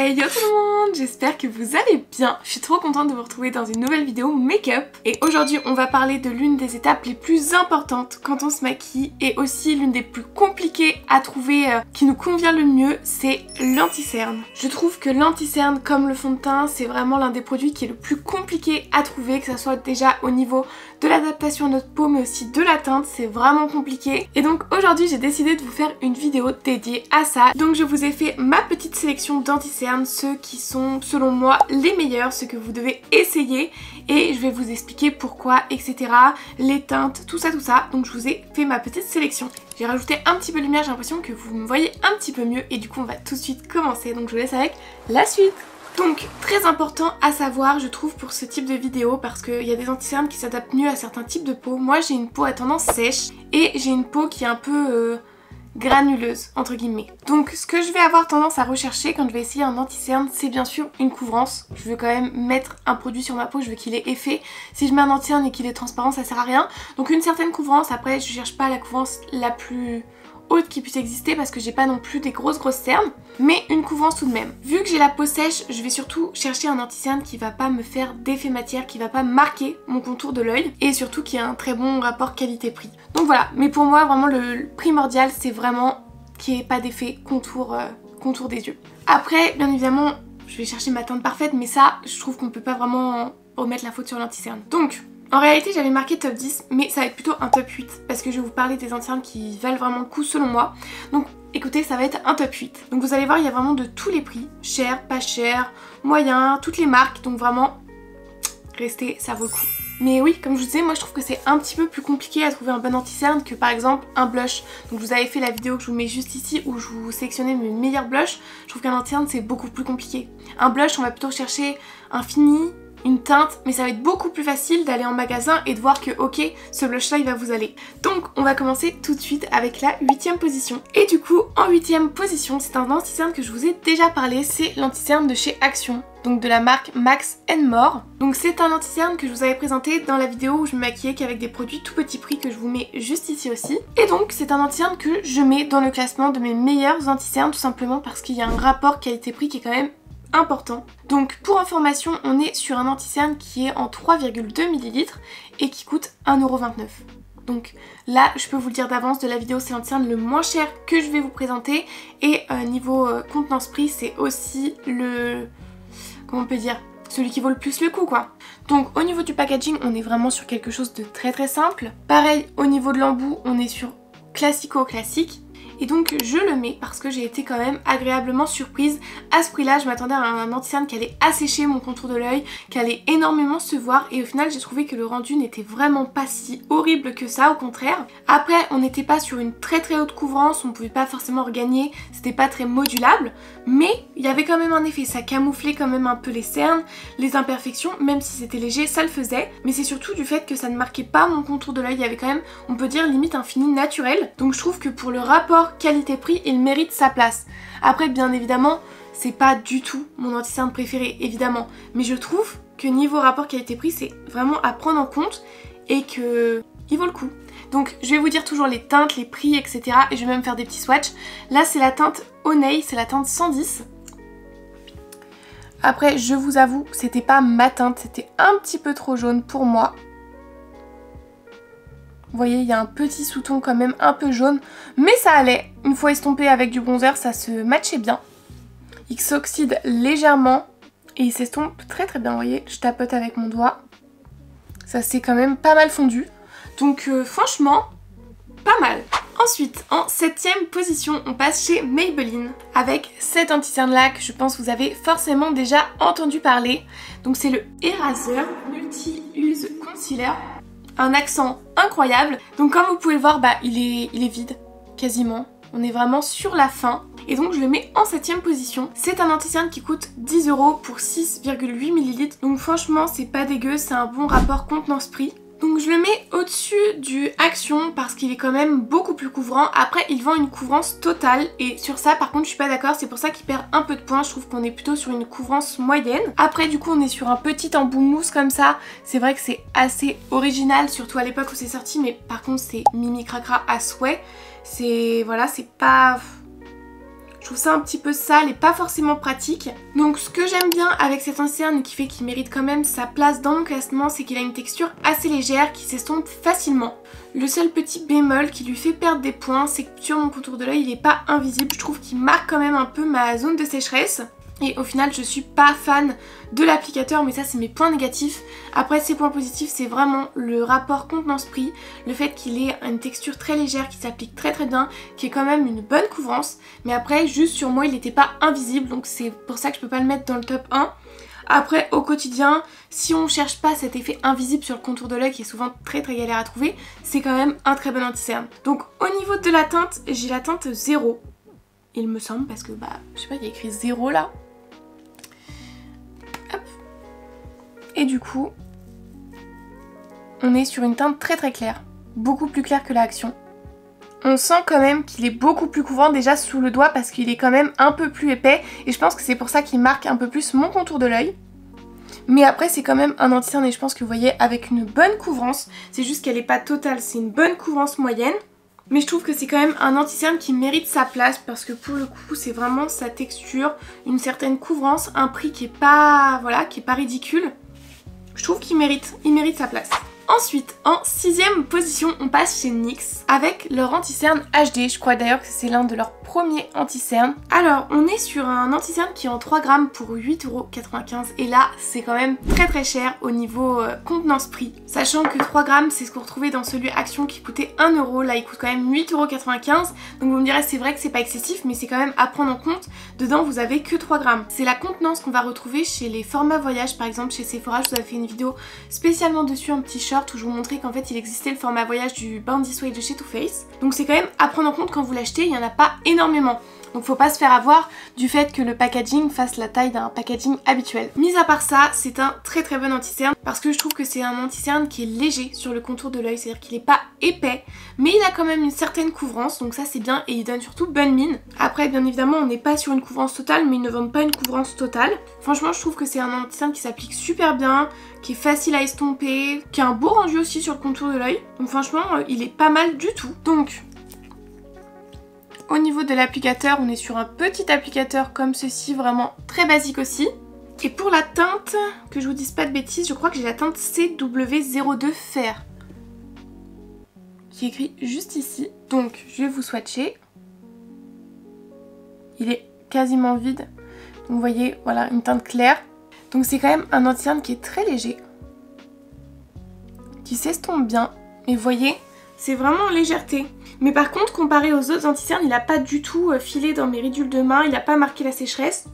Hey yo tout le monde, j'espère que vous allez bien. Je suis trop contente de vous retrouver dans une nouvelle vidéo make-up. Et aujourd'hui on va parler de l'une des étapes les plus importantes quand on se maquille et aussi l'une des plus compliquées à trouver qui nous convient le mieux, c'est l'anti-cerne. Je trouve que l'anti-cerne comme le fond de teint, c'est vraiment l'un des produits qui est le plus compliqué à trouver, que ça soit déjà au niveau de l'adaptation à notre peau mais aussi de la teinte, c'est vraiment compliqué. Et donc aujourd'hui j'ai décidé de vous faire une vidéo dédiée à ça. Donc je vous ai fait ma petite sélection d'anti-cernes, ceux qui sont selon moi les meilleurs, ceux que vous devez essayer et je vais vous expliquer pourquoi, etc. Les teintes, tout ça. Donc je vous ai fait ma petite sélection. J'ai rajouté un petit peu de lumière, j'ai l'impression que vous me voyez un petit peu mieux et du coup on va tout de suite commencer. Donc je vous laisse avec la suite. Donc très important à savoir je trouve pour ce type de vidéo parce qu'il y a des anti-cernes qui s'adaptent mieux à certains types de peau. Moi j'ai une peau à tendance sèche et j'ai une peau qui est un peu granuleuse entre guillemets. Donc ce que je vais avoir tendance à rechercher quand je vais essayer un anti-cerne, c'est bien sûr une couvrance. Je veux quand même mettre un produit sur ma peau, je veux qu'il ait effet. Si je mets un anti-cerne et qu'il est transparent, ça sert à rien. Donc une certaine couvrance, après je cherche pas la couvrance la plus haute qui puisse exister parce que j'ai pas non plus des grosses cernes, mais une couvrance tout de même. Vu que j'ai la peau sèche, je vais surtout chercher un anti-cerne qui va pas me faire d'effet matière, qui va pas marquer mon contour de l'œil et surtout qui a un très bon rapport qualité-prix. Donc voilà, mais pour moi vraiment le primordial c'est vraiment qu'il n'y ait pas d'effet contour des yeux. Après bien évidemment je vais chercher ma teinte parfaite mais ça je trouve qu'on peut pas vraiment remettre la faute sur l'anti-cerne. Donc en réalité j'avais marqué top 10 mais ça va être plutôt un top 8 parce que je vais vous parler des anti-cernes qui valent vraiment le coup selon moi. Donc écoutez, ça va être un top 8. Donc vous allez voir il y a vraiment de tous les prix, cher, pas cher, moyen, toutes les marques, donc vraiment restez, ça vaut le coup. Mais oui, comme je vous disais, moi je trouve que c'est un petit peu plus compliqué à trouver un bon anti-cerne que par exemple un blush. Donc je vous avais fait la vidéo que je vous mets juste ici où je vous sélectionnais mes meilleurs blushs. Je trouve qu'un anti-cerne c'est beaucoup plus compliqué. Un blush on va plutôt chercher un fini, une teinte, mais ça va être beaucoup plus facile d'aller en magasin et de voir que ok, ce blush là il va vous aller. Donc on va commencer tout de suite avec la 8ème position. Et du coup en 8ème position c'est un anti-cerne que je vous ai déjà parlé, c'est l'anti-cerne de chez Action. Donc de la marque Max & More. Donc c'est un anti-cerne que je vous avais présenté dans la vidéo où je me maquillais qu'avec des produits tout petit prix que je vous mets juste ici aussi. Et donc c'est un anti-cerne que je mets dans le classement de mes meilleurs anti-cernes tout simplement parce qu'il y a un rapport qualité-prix qui est quand même important. Donc pour information on est sur un anti-cerne qui est en 3,2 ml et qui coûte 1,29€. Donc là je peux vous le dire d'avance, de la vidéo c'est l'anti-cerne le moins cher que je vais vous présenter et niveau contenance prix c'est aussi le... comment on peut dire, celui qui vaut le plus le coup quoi. Donc au niveau du packaging on est vraiment sur quelque chose de très simple. Pareil au niveau de l'embout on est sur classico-classique. Et donc je le mets parce que j'ai été quand même agréablement surprise. À ce prix là je m'attendais à un anti-cerne qui allait assécher mon contour de l'œil, qui allait énormément se voir et au final j'ai trouvé que le rendu n'était vraiment pas si horrible que ça, au contraire. Après on n'était pas sur une très haute couvrance, on pouvait pas forcément regagner, c'était pas très modulable, mais il y avait quand même un effet, ça camouflait quand même un peu les cernes, les imperfections, même si c'était léger ça le faisait, mais c'est surtout du fait que ça ne marquait pas mon contour de l'œil, il y avait quand même, on peut dire limite un fini naturel. Donc je trouve que pour le rapport qualité-prix, il mérite sa place. Après bien évidemment c'est pas du tout mon anti-cerne préféré évidemment, mais je trouve que niveau rapport qualité-prix c'est vraiment à prendre en compte et que il vaut le coup. Donc je vais vous dire toujours les teintes, les prix, etc. et je vais même faire des petits swatchs. Là c'est la teinte Honey, c'est la teinte 110. Après je vous avoue c'était pas ma teinte, c'était un petit peu trop jaune pour moi. Vous voyez, il y a un petit sous-ton quand même un peu jaune, mais ça allait. Une fois estompé avec du bronzer, ça se matchait bien. Il s'oxyde légèrement et il s'estompe très bien. Vous voyez, je tapote avec mon doigt. Ça s'est quand même pas mal fondu. Donc franchement, pas mal. Ensuite, en 7ème position, on passe chez Maybelline avec cet anti-cerne là que je pense que vous avez forcément déjà entendu parler. Donc c'est le Eraser Multi-Use Concealer. Un accent incroyable. Donc comme vous pouvez le voir, il est vide, quasiment. On est vraiment sur la fin. Et donc je le mets en 7ème position. C'est un anti-cerne qui coûte 10€ pour 6,8 ml. Donc franchement c'est pas dégueu, c'est un bon rapport contenance-prix. Donc je le mets au-dessus du Action parce qu'il est quand même beaucoup plus couvrant. Après il vend une couvrance totale et sur ça par contre je suis pas d'accord, c'est pour ça qu'il perd un peu de points. Je trouve qu'on est plutôt sur une couvrance moyenne. Après du coup on est sur un petit embout mousse comme ça. C'est vrai que c'est assez original, surtout à l'époque où c'est sorti, mais par contre c'est mimi cracra à souhait. C'est voilà, c'est pas... Je trouve ça un petit peu sale et pas forcément pratique. Donc ce que j'aime bien avec cet anti-cerne et qui fait qu'il mérite quand même sa place dans mon classement, c'est qu'il a une texture assez légère qui s'estompe facilement. Le seul petit bémol qui lui fait perdre des points, c'est que sur mon contour de l'œil, il n'est pas invisible. Je trouve qu'il marque quand même un peu ma zone de sécheresse. Et au final, je suis pas fan de l'applicateur, mais ça c'est mes points négatifs. Après, ses points positifs, c'est vraiment le rapport contenance-prix, le fait qu'il ait une texture très légère qui s'applique très bien, qui est quand même une bonne couvrance. Mais après, juste sur moi, il n'était pas invisible, donc c'est pour ça que je peux pas le mettre dans le top 1. Après, au quotidien, si on cherche pas cet effet invisible sur le contour de l'œil qui est souvent très galère à trouver, c'est quand même un très bon anti-cerne. Donc au niveau de la teinte, j'ai la teinte 0. Il me semble, parce que je sais pas, il y a écrit 0 là. Hop. Et du coup, on est sur une teinte très claire, beaucoup plus claire que la Action. On sent quand même qu'il est beaucoup plus couvrant déjà sous le doigt parce qu'il est quand même un peu plus épais et je pense que c'est pour ça qu'il marque un peu plus mon contour de l'œil. Mais après c'est quand même un anti-cerne et je pense que vous voyez avec une bonne couvrance, c'est juste qu'elle n'est pas totale, c'est une bonne couvrance moyenne. Mais je trouve que c'est quand même un anti-cerne qui mérite sa place parce que pour le coup c'est vraiment sa texture, une certaine couvrance, un prix qui est pas, qui est pas ridicule. Je trouve qu'il mérite sa place. Ensuite, en 6ème position, on passe chez NYX avec leur anti-cerne HD. Je crois d'ailleurs que c'est l'un de leurs premiers anti-cernes. Alors, on est sur un anti-cerne qui est en 3 grammes pour 8,95 € et là, c'est quand même très cher au niveau contenance-prix. Sachant que 3 grammes, c'est ce qu'on retrouvait dans celui Action qui coûtait 1 €. Là, il coûte quand même 8,95 €. Donc vous me direz, c'est vrai que c'est pas excessif, mais c'est quand même à prendre en compte. Dedans, vous avez que 3 grammes. C'est la contenance qu'on va retrouver chez les formats voyage, par exemple chez Sephora. Je vous avais fait une vidéo spécialement dessus, un petit short où je vous montrais qu'en fait il existait le format voyage du Bounty Suede de chez Too Faced. Donc c'est quand même à prendre en compte quand vous l'achetez, il n'y en a pas énormément. Donc faut pas se faire avoir du fait que le packaging fasse la taille d'un packaging habituel. Mis à part ça, c'est un très bon anti-cerne parce que je trouve que c'est un anti-cerne qui est léger sur le contour de l'œil, c'est-à-dire qu'il est pas épais, mais il a quand même une certaine couvrance, donc ça c'est bien et il donne surtout bonne mine. Après bien évidemment on n'est pas sur une couvrance totale, mais ils ne vendent pas une couvrance totale. Franchement je trouve que c'est un anti-cerne qui s'applique super bien, qui est facile à estomper, qui a un beau rendu aussi sur le contour de l'œil. Donc franchement il est pas mal du tout. Donc au niveau de l'applicateur, on est sur un petit applicateur comme ceci, vraiment très basique aussi. Et pour la teinte, que je vous dise pas de bêtises, je crois que j'ai la teinte CW02 Fer, qui est écrit juste ici. Donc je vais vous swatcher. Il est quasiment vide. Donc vous voyez, voilà, une teinte claire. Donc c'est quand même un anti-cerne qui est très léger, qui s'estompe bien. Et vous voyez, c'est vraiment en légèreté. Mais par contre, comparé aux autres anti-cernes, il n'a pas du tout filé dans mes ridules de main, il n'a pas marqué la sécheresse.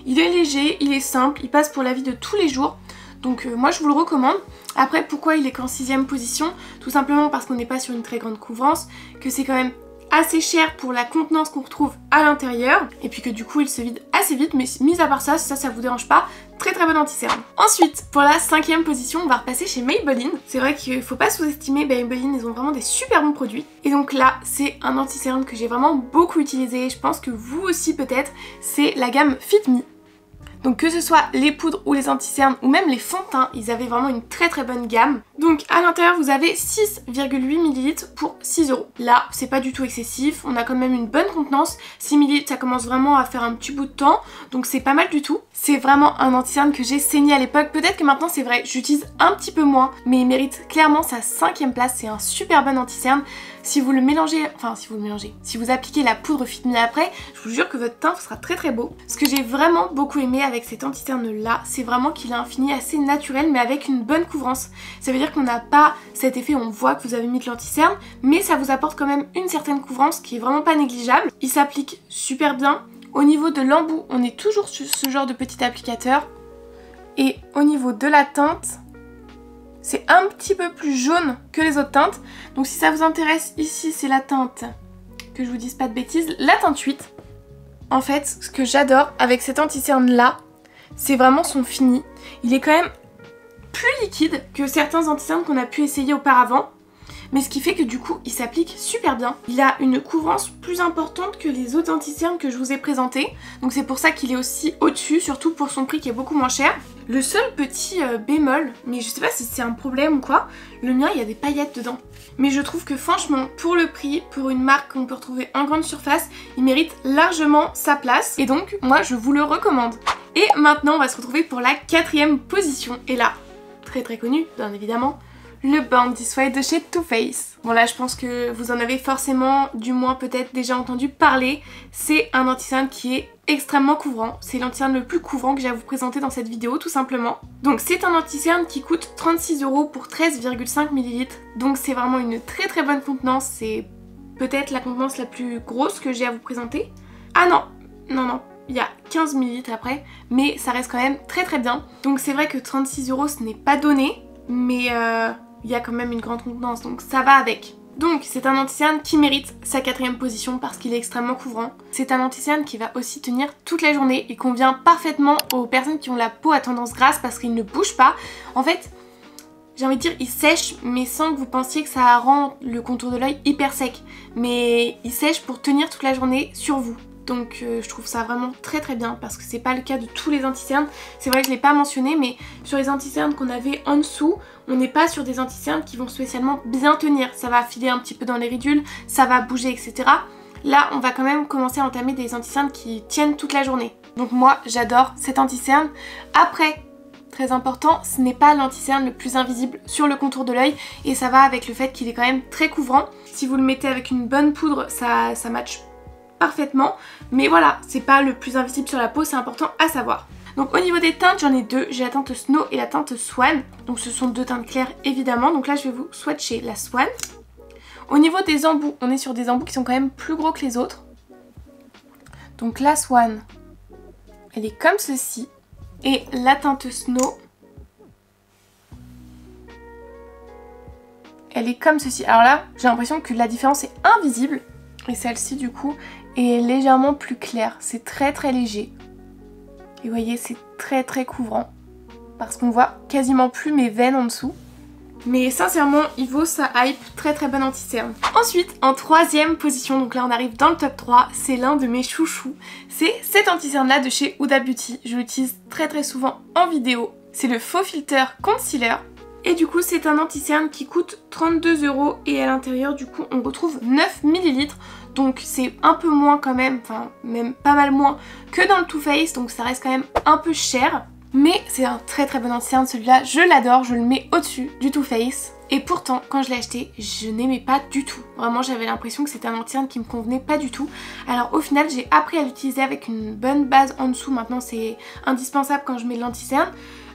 Il est léger, il est simple, il passe pour la vie de tous les jours. Donc moi je vous le recommande. Après, pourquoi il est qu'en 6ème position? Tout simplement parce qu'on n'est pas sur une très grande couvrance, que c'est quand même assez cher pour la contenance qu'on retrouve à l'intérieur, et puis que du coup il se vide assez vite, mais mis à part ça, si ça vous dérange pas, très bon anti-cerne. Ensuite, pour la 5ème position, on va repasser chez Maybelline. C'est vrai qu'il faut pas sous-estimer, Maybelline, ils ont vraiment des super bons produits. Et donc là, c'est un anti-cerne que j'ai vraiment beaucoup utilisé, je pense que vous aussi peut-être, c'est la gamme Fit Me. Donc que ce soit les poudres ou les anti-cernes ou même les fonds de teint, ils avaient vraiment une très bonne gamme. Donc à l'intérieur vous avez 6,8 ml pour 6 €. Là c'est pas du tout excessif, on a quand même une bonne contenance. 6 ml ça commence vraiment à faire un petit bout de temps, donc c'est pas mal du tout. C'est vraiment un anti-cerne que j'ai saigné à l'époque, peut-être que maintenant c'est vrai, j'utilise un petit peu moins, mais il mérite clairement sa 5ème place, c'est un super bon anti-cerne. Si vous le mélangez, si vous appliquez la poudre Fit Me après, je vous jure que votre teint sera très beau. Ce que j'ai vraiment beaucoup aimé avec cet anti-cerne là, c'est vraiment qu'il a un fini assez naturel mais avec une bonne couvrance. Ça veut dire qu'on n'a pas cet effet où on voit que vous avez mis de l'anti-cerne, mais ça vous apporte quand même une certaine couvrance qui est vraiment pas négligeable. Il s'applique super bien. Au niveau de l'embout, on est toujours sur ce genre de petit applicateur. Et au niveau de la teinte, c'est un petit peu plus jaune que les autres teintes. Donc si ça vous intéresse, ici c'est la teinte, que je vous dise pas de bêtises, la teinte 8. En fait, ce que j'adore avec cet anti-cerne là, c'est vraiment son fini. Il est quand même plus liquide que certains anti-cernes qu'on a pu essayer auparavant. mais ce qui fait que du coup il s'applique super bien. Il a une couvrance plus importante que les autres anti-cernes que je vous ai présentés, donc c'est pour ça qu'il est aussi au-dessus, surtout pour son prix qui est beaucoup moins cher. Le seul petit bémol, mais je sais pas si c'est un problème ou quoi, le mien il y a des paillettes dedans. Mais je trouve que franchement, pour le prix, pour une marque qu'on peut retrouver en grande surface, il mérite largement sa place. Et donc, moi je vous le recommande. Et maintenant, on va se retrouver pour la 4e position. Et là, très connu, bien évidemment, le Bandit Sweat de chez Too Faced. Bon là, je pense que vous en avez forcément, du moins peut-être déjà entendu parler. C'est un anti-cerne qui est extrêmement couvrant. C'est l'anti-cerne le plus couvrant que j'ai à vous présenter dans cette vidéo, tout simplement. Donc c'est un anti-cerne qui coûte 36 € pour 13,5 ml. Donc c'est vraiment une très bonne contenance. C'est peut-être la contenance la plus grosse que j'ai à vous présenter. Ah non, il y a 15 ml après, mais ça reste quand même très bien. Donc c'est vrai que 36 € ce n'est pas donné, mais il y a quand même une grande contenance, donc ça va avec. Donc c'est un anti-cerne qui mérite sa 4e position parce qu'il est extrêmement couvrant. C'est un anti-cerne qui va aussi tenir toute la journée et convient parfaitement aux personnes qui ont la peau à tendance grasse parce qu'il ne bouge pas. En fait, j'ai envie de dire il sèche, mais sans que vous pensiez que ça rend le contour de l'œil hyper sec. Mais il sèche pour tenir toute la journée sur vous. Donc je trouve ça vraiment très bien parce que c'est pas le cas de tous les anti-cernes. C'est vrai que je l'ai pas mentionné, mais sur les anti-cernes qu'on avait en dessous, on n'est pas sur des anti-cernes qui vont spécialement bien tenir. Ça va filer un petit peu dans les ridules, ça va bouger, etc. Là, on va quand même commencer à entamer des anti-cernes qui tiennent toute la journée. Donc moi, j'adore cet anti-cerne. Après, très important, ce n'est pas l'anti-cerne le plus invisible sur le contour de l'œil et ça va avec le fait qu'il est quand même très couvrant. Si vous le mettez avec une bonne poudre, ça match parfaitement, mais voilà, c'est pas le plus invisible sur la peau, c'est important à savoir. Donc au niveau des teintes, j'en ai deux, j'ai la teinte Snow et la teinte Swan, donc ce sont deux teintes claires évidemment, donc là je vais vous swatcher la Swan. Au niveau des embouts, on est sur des embouts qui sont quand même plus gros que les autres. Donc la Swan, elle est comme ceci, et la teinte Snow, elle est comme ceci. Alors là, j'ai l'impression que la différence est invisible, et celle-ci du coup est légèrement plus claire, c'est très léger. Et vous voyez, c'est très couvrant parce qu'on voit quasiment plus mes veines en dessous. Mais sincèrement, il vaut sa hype, très bon anti-cerne. Ensuite, en 3e position, donc là on arrive dans le top 3, c'est l'un de mes chouchous. C'est cet anti-cerne là de chez Huda Beauty, je l'utilise très souvent en vidéo. C'est le Faux Filter Concealer. Et du coup c'est un anti-cerne qui coûte 32 € et à l'intérieur du coup on retrouve 9 ml. Donc c'est un peu moins quand même, enfin même pas mal moins que dans le Too Faced, donc ça reste quand même un peu cher. Mais c'est un très bon anti-cerne celui-là, je l'adore, je le mets au-dessus du Too Faced. Et pourtant quand je l'ai acheté, je n'aimais pas du tout. Vraiment j'avais l'impression que c'était un anti-cerne qui me convenait pas du tout. Alors au final j'ai appris à l'utiliser avec une bonne base en dessous, maintenant c'est indispensable quand je mets de l'anti-cerne,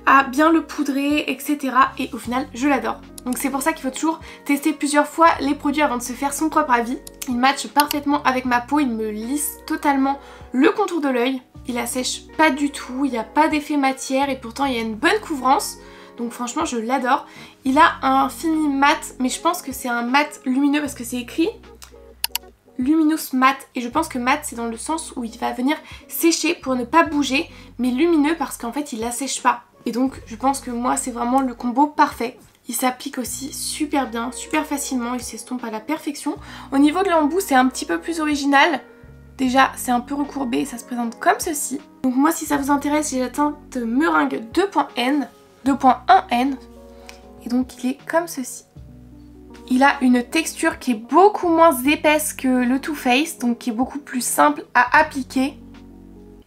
à bien le poudrer, etc. Et au final, je l'adore. Donc c'est pour ça qu'il faut toujours tester plusieurs fois les produits avant de se faire son propre avis. Il match parfaitement avec ma peau, il me lisse totalement le contour de l'œil. Il assèche pas du tout, il n'y a pas d'effet matière et pourtant il y a une bonne couvrance. Donc franchement, je l'adore. Il a un fini mat, mais je pense que c'est un mat lumineux parce que c'est écrit Luminous Mat, et je pense que mat c'est dans le sens où il va venir sécher pour ne pas bouger, mais lumineux parce qu'en fait il assèche pas. Et donc je pense que moi c'est vraiment le combo parfait. Il s'applique aussi super bien, super facilement, il s'estompe à la perfection. Au niveau de l'embout c'est un petit peu plus original. Déjà c'est un peu recourbé, ça se présente comme ceci. Donc moi si ça vous intéresse, j'ai la teinte Meringue 2.1N. Et donc il est comme ceci. Il a une texture qui est beaucoup moins épaisse que le Too Faced, donc qui est beaucoup plus simple à appliquer.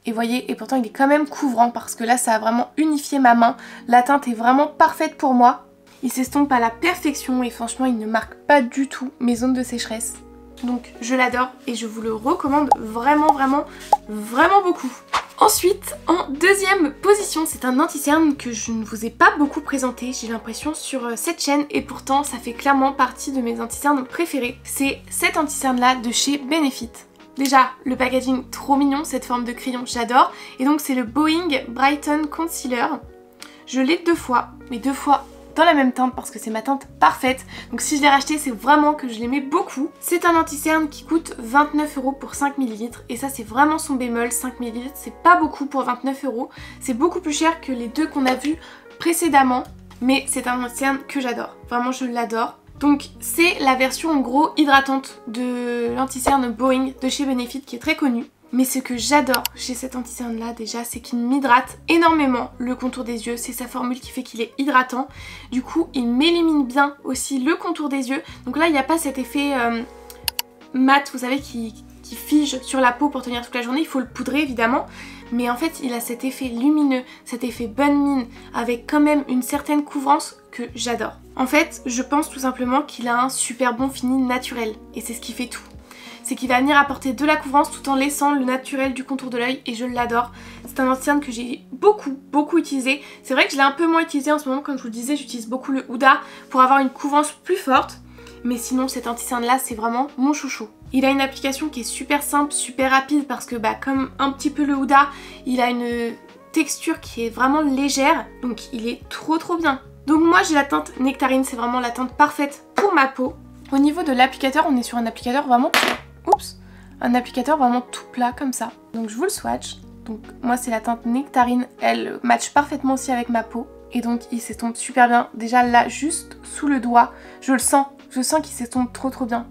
Et voyez, et pourtant il est quand même couvrant parce que là ça a vraiment unifié ma main. La teinte est vraiment parfaite pour moi. Il s'estompe à la perfection et franchement il ne marque pas du tout mes zones de sécheresse. Donc je l'adore et je vous le recommande vraiment beaucoup. Ensuite, en 2e position, c'est un anti-cerne que je ne vous ai pas beaucoup présenté, j'ai l'impression, sur cette chaîne, et pourtant ça fait clairement partie de mes anti-cernes préférés. C'est cet anti-cerne là de chez Benefit. Déjà, le packaging trop mignon, cette forme de crayon, j'adore. Et donc c'est le Boing Brighten Concealer. Je l'ai 2 fois, mais 2 fois dans la même teinte parce que c'est ma teinte parfaite. Donc si je l'ai racheté, c'est vraiment que je l'aimais beaucoup. C'est un anti-cerne qui coûte 29 € pour 5 ml. Et ça c'est vraiment son bémol, 5 ml c'est pas beaucoup pour 29 €. C'est beaucoup plus cher que les deux qu'on a vus précédemment. Mais c'est un anti-cerne que j'adore, vraiment je l'adore. Donc c'est la version en gros hydratante de l'anti-cerne Boeing de chez Benefit qui est très connue. Mais ce que j'adore chez cet anti-cerne là déjà, c'est qu'il m'hydrate énormément le contour des yeux. C'est sa formule qui fait qu'il est hydratant. Du coup il m'élimine bien aussi le contour des yeux. Donc là il n'y a pas cet effet mat, vous savez, qui fige sur la peau pour tenir toute la journée. Il faut le poudrer évidemment. Mais en fait il a cet effet lumineux, cet effet bonne mine avec quand même une certaine couvrance que j'adore. En fait je pense tout simplement qu'il a un super bon fini naturel et c'est ce qui fait tout. C'est qu'il va venir apporter de la couvrance tout en laissant le naturel du contour de l'œil et je l'adore. C'est un anti-cerne que j'ai beaucoup utilisé. C'est vrai que je l'ai un peu moins utilisé en ce moment, comme je vous le disais, j'utilise beaucoup le Huda pour avoir une couvrance plus forte. Mais sinon cet anti-cerne là c'est vraiment mon chouchou. Il a une application qui est super simple, super rapide parce que comme un petit peu le Huda, il a une texture qui est vraiment légère. Donc il est trop bien. Donc moi j'ai la teinte Nectarine, c'est vraiment la teinte parfaite pour ma peau. Au niveau de l'applicateur, on est sur un applicateur vraiment... Oups, un applicateur vraiment tout plat comme ça. Donc je vous le swatch. Donc moi c'est la teinte Nectarine, elle match parfaitement aussi avec ma peau. Et donc il s'estompe super bien. Déjà là, juste sous le doigt, je sens qu'il s'estompe trop bien.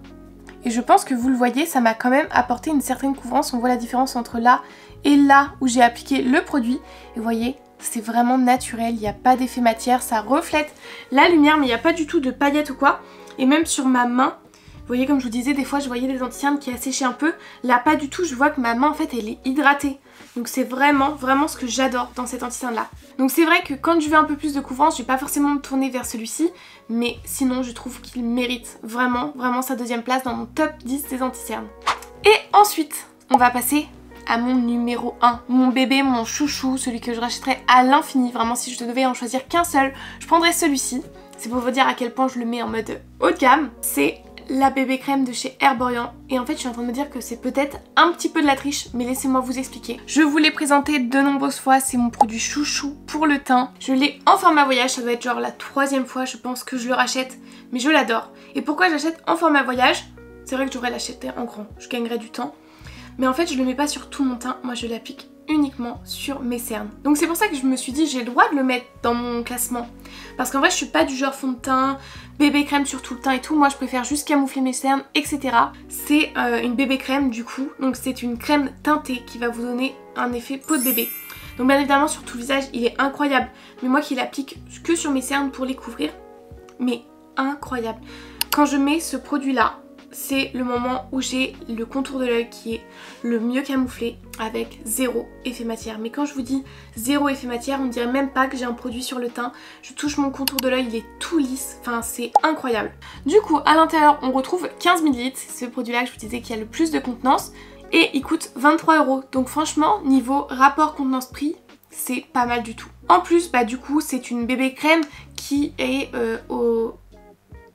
Et je pense que vous le voyez, ça m'a quand même apporté une certaine couvrance. On voit la différence entre là et là où j'ai appliqué le produit. Et vous voyez, c'est vraiment naturel, il n'y a pas d'effet matière, ça reflète la lumière mais il n'y a pas du tout de paillettes ou quoi. Et même sur ma main, vous voyez, comme je vous disais, des fois je voyais des anti-cernes qui asséchaient un peu. Là pas du tout, je vois que ma main en fait elle est hydratée. Donc c'est vraiment ce que j'adore dans cet anti-cerne là. Donc c'est vrai que quand je veux un peu plus de couvrance, je vais pas forcément me tourner vers celui-ci. Mais sinon je trouve qu'il mérite vraiment sa deuxième place dans mon top 10 des anti-cernes. Et ensuite, on va passer à mon numéro 1. Mon bébé, mon chouchou, celui que je rachèterais à l'infini. Vraiment si je devais en choisir qu'un seul, je prendrais celui-ci. C'est pour vous dire à quel point je le mets en mode haut de gamme. C'est la bébé crème de chez Herborian. Et en fait je suis en train de me dire que c'est peut-être un petit peu de la triche, mais laissez-moi vous expliquer. Je vous l'ai présenté de nombreuses fois, c'est mon produit chouchou pour le teint. Je l'ai en format voyage, ça doit être genre la 3e fois je pense que je le rachète, mais je l'adore. Et pourquoi j'achète en format voyage? C'est vrai que j'aurais l'acheté en grand, je gagnerais du temps. Mais en fait je le mets pas sur tout mon teint, moi je l'applique uniquement sur mes cernes. Donc c'est pour ça que je me suis dit j'ai le droit de le mettre dans mon classement. Parce qu'en vrai je suis pas du genre fond de teint, bébé crème sur tout le teint et tout. Moi je préfère juste camoufler mes cernes, etc. C'est une bébé crème du coup. Donc c'est une crème teintée qui va vous donner un effet peau de bébé. Donc bien évidemment sur tout le visage il est incroyable. Mais moi qui l'applique que sur mes cernes pour les couvrir, mais incroyable. Quand je mets ce produit là, c'est le moment où j'ai le contour de l'œil qui est le mieux camouflé avec zéro effet matière. Mais quand je vous dis zéro effet matière, on dirait même pas que j'ai un produit sur le teint. Je touche mon contour de l'œil, il est tout lisse, enfin c'est incroyable. Du coup à l'intérieur on retrouve 15 ml, c'est ce produit là que je vous disais qui a le plus de contenance et il coûte 23 €. Donc franchement niveau rapport contenance prix, c'est pas mal du tout. En plus du coup c'est une bébé crème qui est au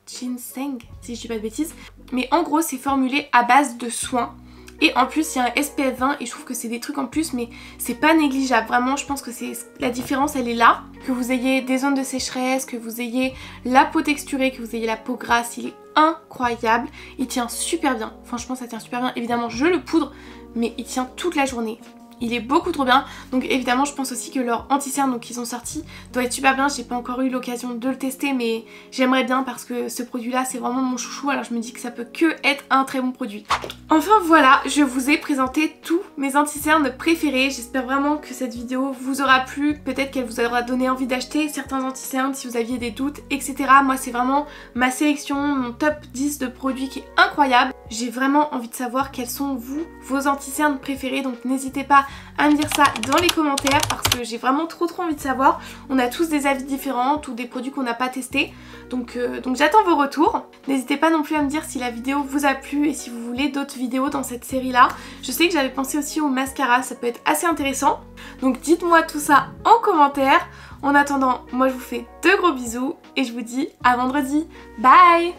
ginseng si je dis pas de bêtises. Mais en gros c'est formulé à base de soins. Et en plus il y a un SPF 20 et je trouve que c'est des trucs en plus mais c'est pas négligeable. Vraiment je pense que c'est la différence elle est là. Que vous ayez des zones de sécheresse, que vous ayez la peau texturée, que vous ayez la peau grasse, il est incroyable. Il tient super bien, franchement ça tient super bien. Évidemment je le poudre mais il tient toute la journée. Il est beaucoup trop bien. Donc évidemment je pense aussi que leur anti-cerne qu'ils ont sorti doit être super bien. J'ai pas encore eu l'occasion de le tester mais j'aimerais bien parce que ce produit là c'est vraiment mon chouchou. Alors je me dis que ça peut que être un très bon produit. Enfin voilà, je vous ai présenté tous mes anti-cernes préférés. J'espère vraiment que cette vidéo vous aura plu. Peut-être qu'elle vous aura donné envie d'acheter certains anti-cernes si vous aviez des doutes, etc. Moi c'est vraiment ma sélection, mon top 10 de produits qui est incroyable. J'ai vraiment envie de savoir quels sont vos anti-cernes préférés. Donc n'hésitez pas à me dire ça dans les commentaires parce que j'ai vraiment trop envie de savoir. On a tous des avis différents ou des produits qu'on n'a pas testés. Donc j'attends vos retours. N'hésitez pas non plus à me dire si la vidéo vous a plu et si vous voulez d'autres vidéos dans cette série là. Je sais que j'avais pensé aussi au mascara, ça peut être assez intéressant. Donc dites-moi tout ça en commentaire. En attendant, moi je vous fais de gros bisous et je vous dis à vendredi. Bye!